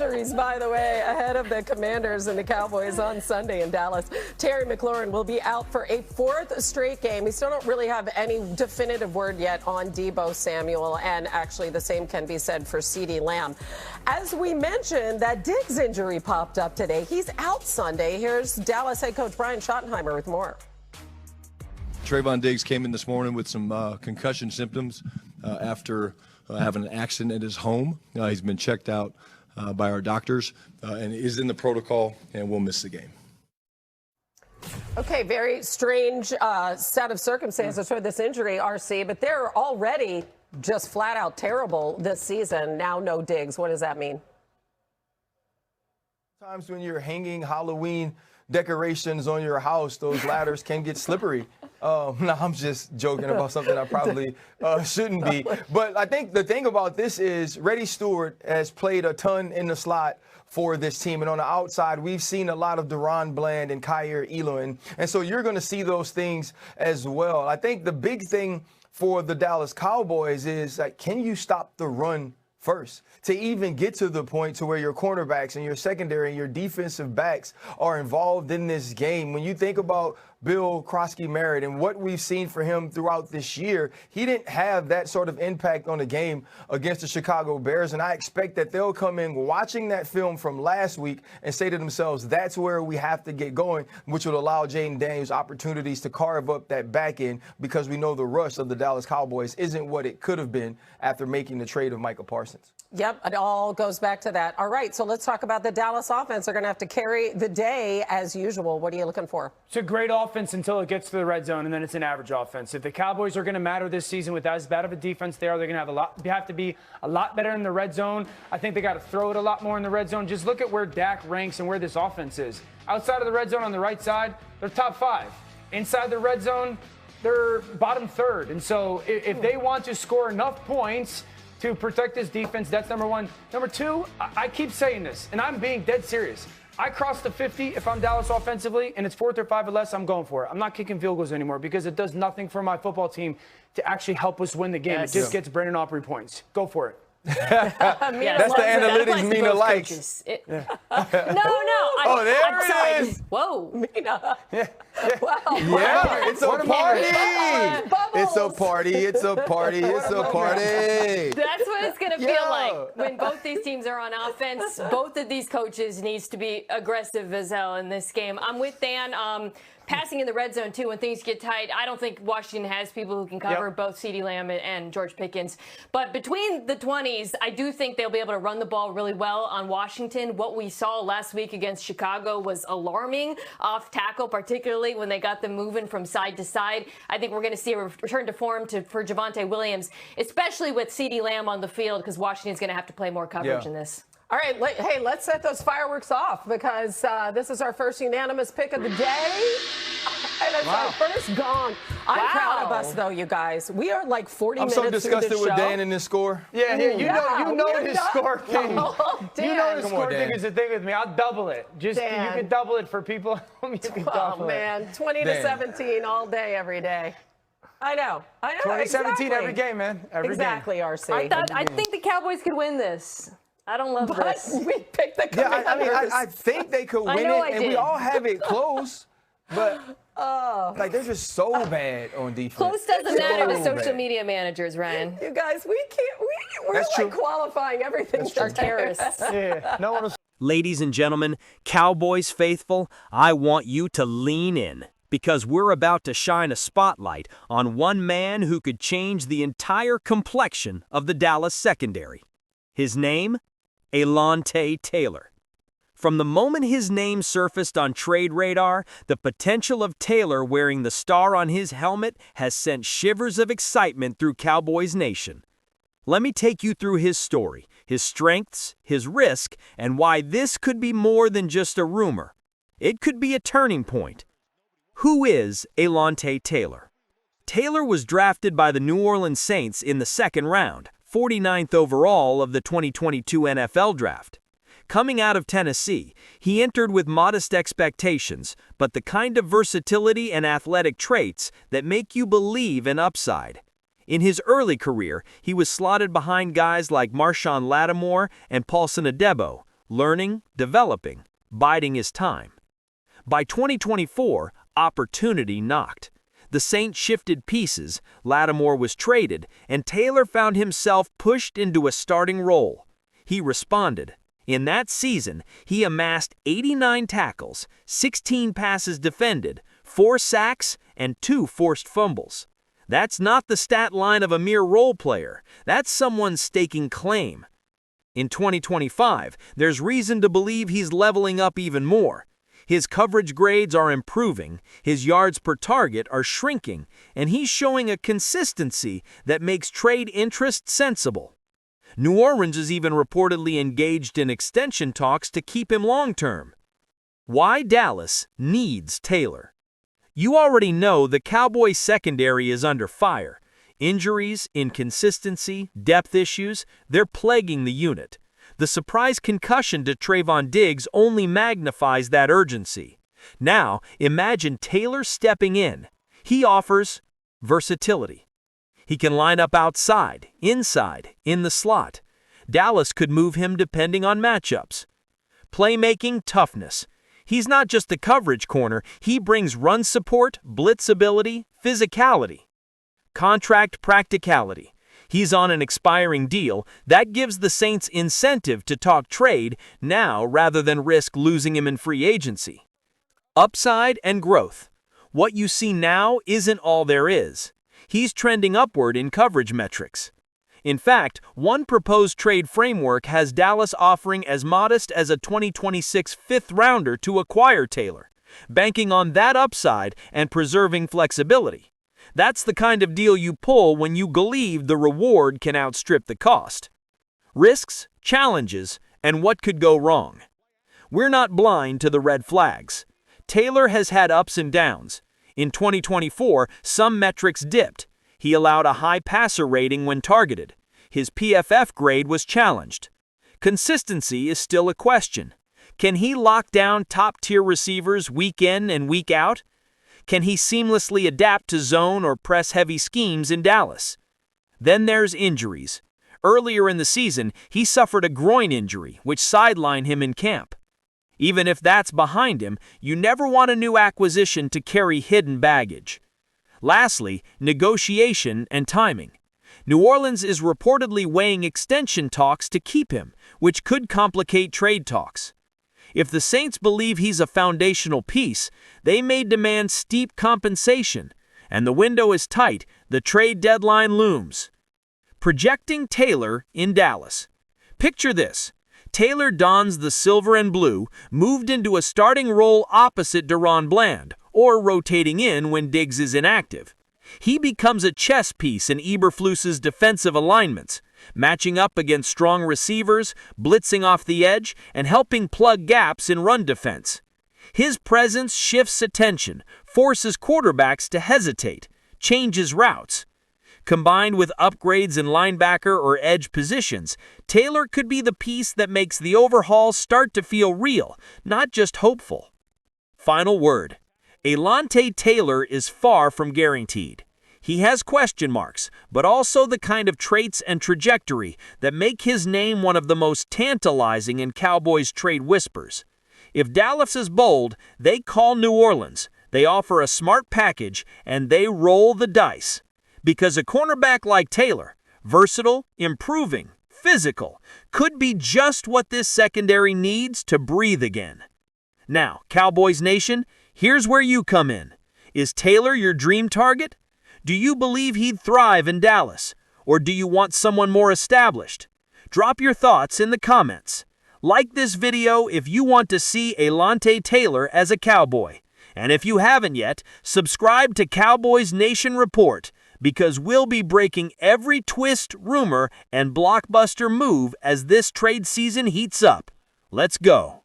By the way, ahead of the Commanders and the Cowboys on Sunday in Dallas. Terry McLaurin will be out for a fourth straight game. We still don't really have any definitive word yet on Deebo Samuel, and actually the same can be said for CeeDee Lamb. As we mentioned, that Diggs injury popped up today. He's out Sunday. Here's Dallas head coach Brian Schottenheimer with more. Trayvon Diggs came in this morning with some concussion symptoms after having an accident at his home. He's been checked out by our doctors and is in the protocol and will miss the game. Okay, very strange set of circumstances for this injury, RC, but they're already just flat out terrible this season. Now no Diggs. What does that mean? Sometimes when you're hanging Halloween decorations on your house, those ladders can get slippery. No, I'm just joking about something I probably shouldn't be. But I think the thing about this is Reddy Stewart has played a ton in the slot for this team. And on the outside, we've seen a lot of Deron Bland and Kyer Elam. And so you're going to see those things as well. I think the big thing for the Dallas Cowboys is, like, can you stop the run first to even get to the point to where your cornerbacks and your secondary and your defensive backs are involved in this game? When you think about Bill Krosky-Merritt and what we've seen for him throughout this year, he didn't have that sort of impact on the game against the Chicago Bears. And I expect that they'll come in watching that film from last week and say to themselves, that's where we have to get going, which would allow Jaden Daniels opportunities to carve up that back end, because we know the rush of the Dallas Cowboys isn't what it could have been after making the trade of Micah Parsons. Yep, it all goes back to that. All right, so let's talk about the Dallas offense. They're going to have to carry the day as usual. What are you looking for? It's a great offense until it gets to the red zone, and then it's an average offense. If the Cowboys are going to matter this season with as bad of a defense they are, they're going to have to be a lot better in the red zone. I think they got to throw it a lot more in the red zone. Just look at where Dak ranks and where this offense is. Outside of the red zone on the right side, they're top 5. Inside the red zone, they're bottom 3rd. And so if they want to score enough points to protect this defense, that's number one. Number two, I keep saying this, and I'm being dead serious. I cross the 50 if I'm Dallas offensively, and it's 4th or 5 or less, I'm going for it. I'm not kicking field goals anymore because it does nothing for my football team to actually help us win the game. Yes. It just gets Brandon Aubrey points. Go for it. That's the analytics Mina likes. No. Oh, there it is. Whoa. Mina. Yeah. Wow. Yeah, it's a party. It's a party. It's a party. It's a party. That's what it's going to feel like when both these teams are on offense. Both of these coaches needs to be aggressive as hell in this game. I'm with Dan. Passing in the red zone, too, when things get tight. I don't think Washington has people who can cover both CeeDee Lamb and George Pickens. But between the 20s, I do think they'll be able to run the ball really well on Washington. What we saw last week against Chicago was alarming off tackle, particularly when they got them moving from side to side. I think we're going to see a return to form for Javonte Williams, especially with CeeDee Lamb on the field, because Washington's going to have to play more coverage in this. All right, hey, let's set those fireworks off, because this is our first unanimous pick of the day. And it's our first gong. I'm proud of us, though, you guys. We are like 40 minutes through I'm so disgusted with Dan and this score. Yeah, you know his score thing. Dan. You know his score thing is the thing with me. I'll double it. You can double it for people. You can double it. Man, 20-17 all day, every day. I know. 2017 every game, man. Every exactly, game. RC. I think the Cowboys could win this. I don't love this. We picked the Commanders. I mean, I think they could win it, and we all have it close. But like, they're just so bad on defense. Close doesn't matter to social media managers, Ryan. You guys, we're like qualifying everything. They're terrorists. Yeah, no one. Ladies and gentlemen, Cowboys faithful, I want you to lean in, because we're about to shine a spotlight on one man who could change the entire complexion of the Dallas secondary. His name? Alante Taylor. From the moment his name surfaced on trade radar, the potential of Taylor wearing the star on his helmet has sent shivers of excitement through Cowboys Nation. Let me take you through his story, his strengths, his risk, and why this could be more than just a rumor. It could be a turning point. Who is Alante Taylor? Taylor was drafted by the New Orleans Saints in the 2nd round, 49th overall of the 2022 NFL Draft. Coming out of Tennessee, he entered with modest expectations, but the kind of versatility and athletic traits that make you believe in upside. In his early career, he was slotted behind guys like Marshawn Lattimore and Paulson Adebo, learning, developing, biding his time. By 2024, opportunity knocked. The Saints shifted pieces, Lattimore was traded, and Taylor found himself pushed into a starting role. He responded. In that season, he amassed 89 tackles, 16 passes defended, 4 sacks, and 2 forced fumbles. That's not the stat line of a mere role player. That's someone staking claim. In 2025, there's reason to believe he's leveling up even more. His coverage grades are improving, his yards per target are shrinking, and he's showing a consistency that makes trade interest sensible. New Orleans is even reportedly engaged in extension talks to keep him long-term. Why Dallas needs Taylor? You already know the Cowboys secondary is under fire. Injuries, inconsistency, depth issues, they're plaguing the unit. The surprise concussion to Trevon Diggs only magnifies that urgency. Now, imagine Taylor stepping in. He offers versatility. He can line up outside, inside, in the slot. Dallas could move him depending on matchups. Playmaking toughness. He's not just a coverage corner, he brings run support, blitz ability, physicality. Contract practicality. He's on an expiring deal. That gives the Saints incentive to talk trade now rather than risk losing him in free agency. Upside and growth. What you see now isn't all there is. He's trending upward in coverage metrics. In fact, one proposed trade framework has Dallas offering as modest as a 2026 fifth-rounder to acquire Taylor, banking on that upside and preserving flexibility. That's the kind of deal you pull when you believe the reward can outstrip the cost. Risks, challenges, and what could go wrong. We're not blind to the red flags. Taylor has had ups and downs. In 2024, some metrics dipped. He allowed a high passer rating when targeted. His PFF grade was challenged. Consistency is still a question. Can he lock down top-tier receivers week in and week out? Can he seamlessly adapt to zone or press-heavy schemes in Dallas? Then there's injuries. Earlier in the season, he suffered a groin injury, which sidelined him in camp. Even if that's behind him, you never want a new acquisition to carry hidden baggage. Lastly, negotiation and timing. New Orleans is reportedly weighing extension talks to keep him, which could complicate trade talks. If the Saints believe he's a foundational piece, they may demand steep compensation, and the window is tight, the trade deadline looms. Projecting Taylor in Dallas. Picture this. Taylor dons the silver and blue, moved into a starting role opposite Deron Bland, or rotating in when Diggs is inactive. He becomes a chess piece in Eberflus's defensive alignments, matching up against strong receivers, blitzing off the edge, and helping plug gaps in run defense. His presence shifts attention, forces quarterbacks to hesitate, changes routes. Combined with upgrades in linebacker or edge positions, Taylor could be the piece that makes the overhaul start to feel real, not just hopeful. Final word. Alante Taylor is far from guaranteed. He has question marks, but also the kind of traits and trajectory that make his name one of the most tantalizing in Cowboys trade whispers. If Dallas is bold, they call New Orleans, they offer a smart package, and they roll the dice. Because a cornerback like Taylor, versatile, improving, physical, could be just what this secondary needs to breathe again. Now, Cowboys Nation, here's where you come in. Is Taylor your dream target? Do you believe he'd thrive in Dallas? Or do you want someone more established? Drop your thoughts in the comments. Like this video if you want to see Alante Taylor as a Cowboy. And if you haven't yet, subscribe to Cowboys Nation Report, because we'll be breaking every twist, rumor, and blockbuster move as this trade season heats up. Let's go.